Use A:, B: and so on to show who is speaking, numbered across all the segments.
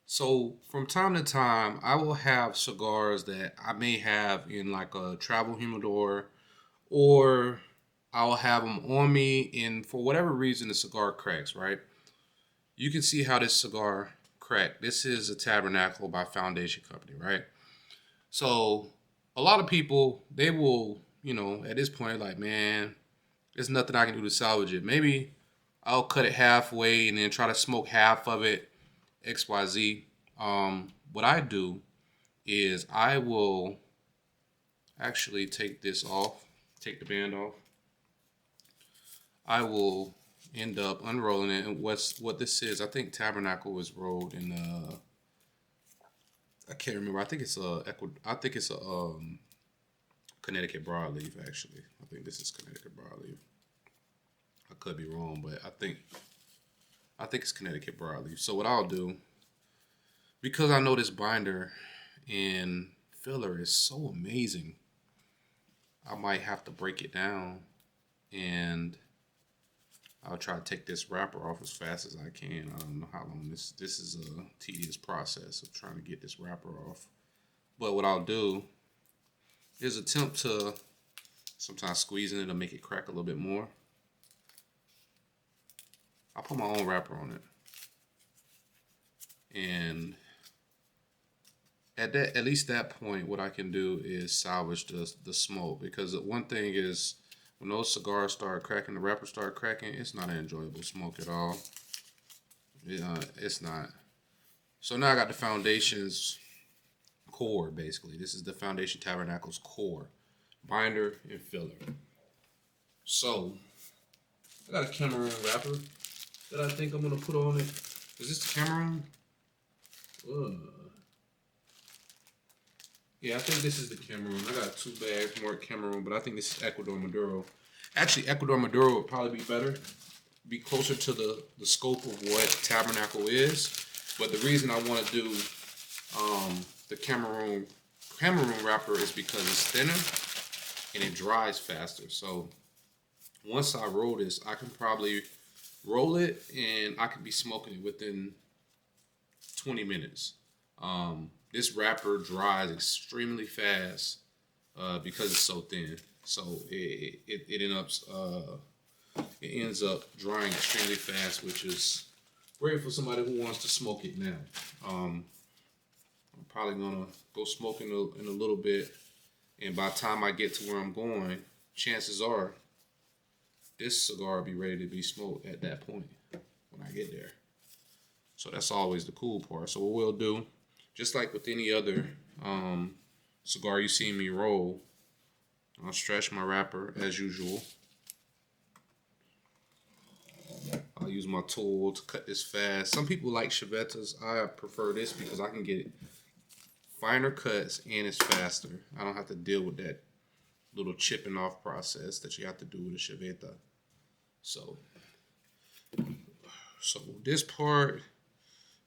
A: So from time to time, I will have cigars that I may have in like a travel humidor, or I'll have them on me, and for whatever reason, the cigar cracks. Right? You can see how this cigar cracked. This is a Tabernacle by Foundation Company, right? So a lot of people they will, at this point, like, man, there's nothing I can do to salvage it. Maybe I'll cut it halfway and then try to smoke half of it, XYZ. What I do is I will actually take this off, take the band off. I will end up unrolling it. And what this is, I think Tabernacle was rolled in I can't remember. I think it's a Connecticut broadleaf actually. I think this is Connecticut broadleaf. I could be wrong, but I think it's Connecticut broadleaf. So what I'll do, because I know this binder and filler is so amazing, I might have to break it down, and I'll try to take this wrapper off as fast as I can. I don't know how long this is a tedious process of trying to get this wrapper off. But what I'll do is attempt to sometimes squeezing it to make it crack a little bit more. I'll put my own wrapper on it, and at least that point, what I can do is salvage the smoke, because one thing is when those cigars start cracking, the wrappers start cracking, it's not an enjoyable smoke at all. Yeah, it's not. So now I got the Foundation's core, basically. This is the Foundation Tabernacle's core, binder and filler. So I got a Cameroon wrapper that I think I'm gonna put on it. Is this the Cameroon? Ugh. Yeah, I think this is the Cameroon. I got two bags marked Cameroon, but I think this is Ecuador Maduro. Actually, Ecuador Maduro would probably be better, be closer to the scope of what Tabernacle is. But the reason I want to do the Cameroon wrapper is because it's thinner and it dries faster. So once I roll this, I can probably roll it and I could be smoking it within 20 minutes. This wrapper dries extremely fast because it's so thin. So it ends up drying extremely fast, which is great for somebody who wants to smoke it now. I'm probably gonna go smoke in a little bit, and by the time I get to where I'm going, chances are this cigar will be ready to be smoked at that point when I get there. So that's always the cool part. So what we'll do, just like with any other cigar you see me roll, I'll stretch my wrapper as usual. I'll use my tool to cut this fast. Some people like chivettas. I prefer this because I can get finer cuts and it's faster. I don't have to deal with that little chipping off process that you have to do with a chivetta. So this part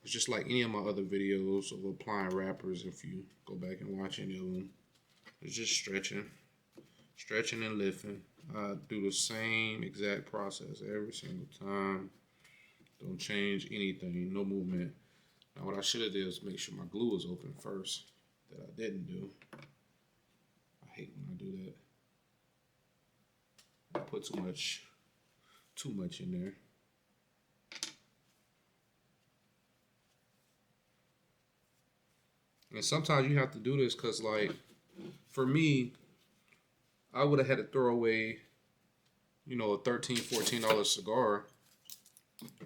A: is just like any of my other videos of applying wrappers. If you go back and watch any of them, it's just stretching and lifting. I do the same exact process every single time. Don't change anything, no movement. Now what I should have did is make sure my glue was open first. That I didn't do. I hate when I do that. I put too much in there. And sometimes you have to do this because, like, for me, I would have had to throw away, a $13, $14 cigar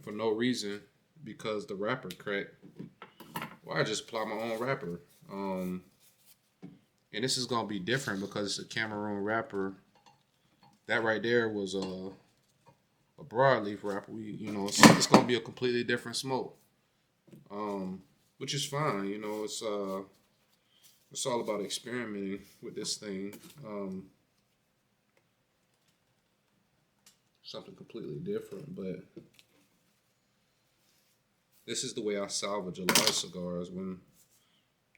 A: for no reason because the wrapper cracked. Well, I just apply my own wrapper. And this is gonna be different because it's a Cameroon wrapper. That right there was a broadleaf wrapper. It's gonna be a completely different smoke. Which is fine. It's all about experimenting with this thing. Something completely different, but this is the way I salvage a lot of cigars when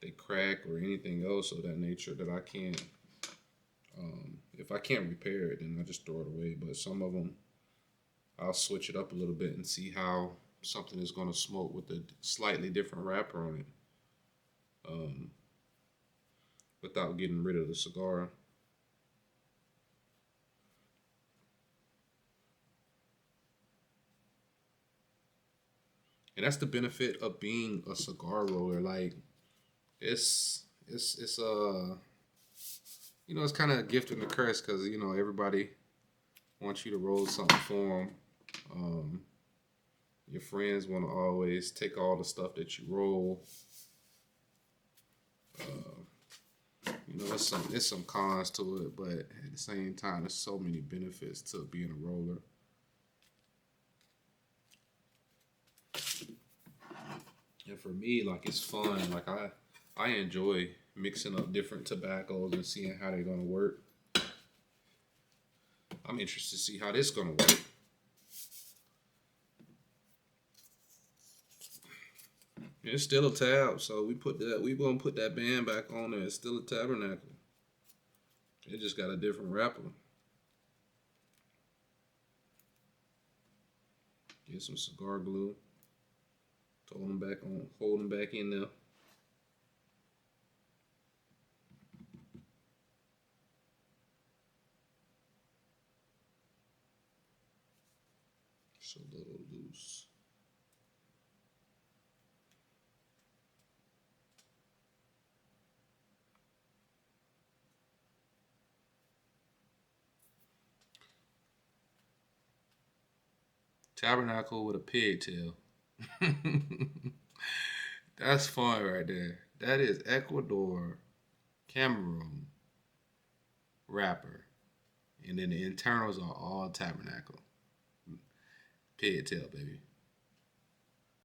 A: they crack or anything else of that nature that I can't. If I can't repair it, then I just throw it away. But some of them, I'll switch it up a little bit and see how something that's gonna smoke with a slightly different wrapper on it, um, without getting rid of the cigar. And that's the benefit of being a cigar roller. Like it's it's kind of a gift and a curse because everybody wants you to roll something for them. Um, your friends want to always take all the stuff that you roll. It's some cons to it, but at the same time, there's so many benefits to being a roller. And for me, like it's fun. Like I enjoy mixing up different tobaccos and seeing how they're gonna work. I'm interested to see how this gonna work. It's still a tab, so we gonna put that band back on there. It's still a tabernacle. It just got a different wrapper. Get some cigar glue. Hold them back in there. It's a little loose. Tabernacle with a pigtail. That's fun right there. That is Ecuador, Cameroon wrapper, and then the internals are all tabernacle. Pigtail, baby.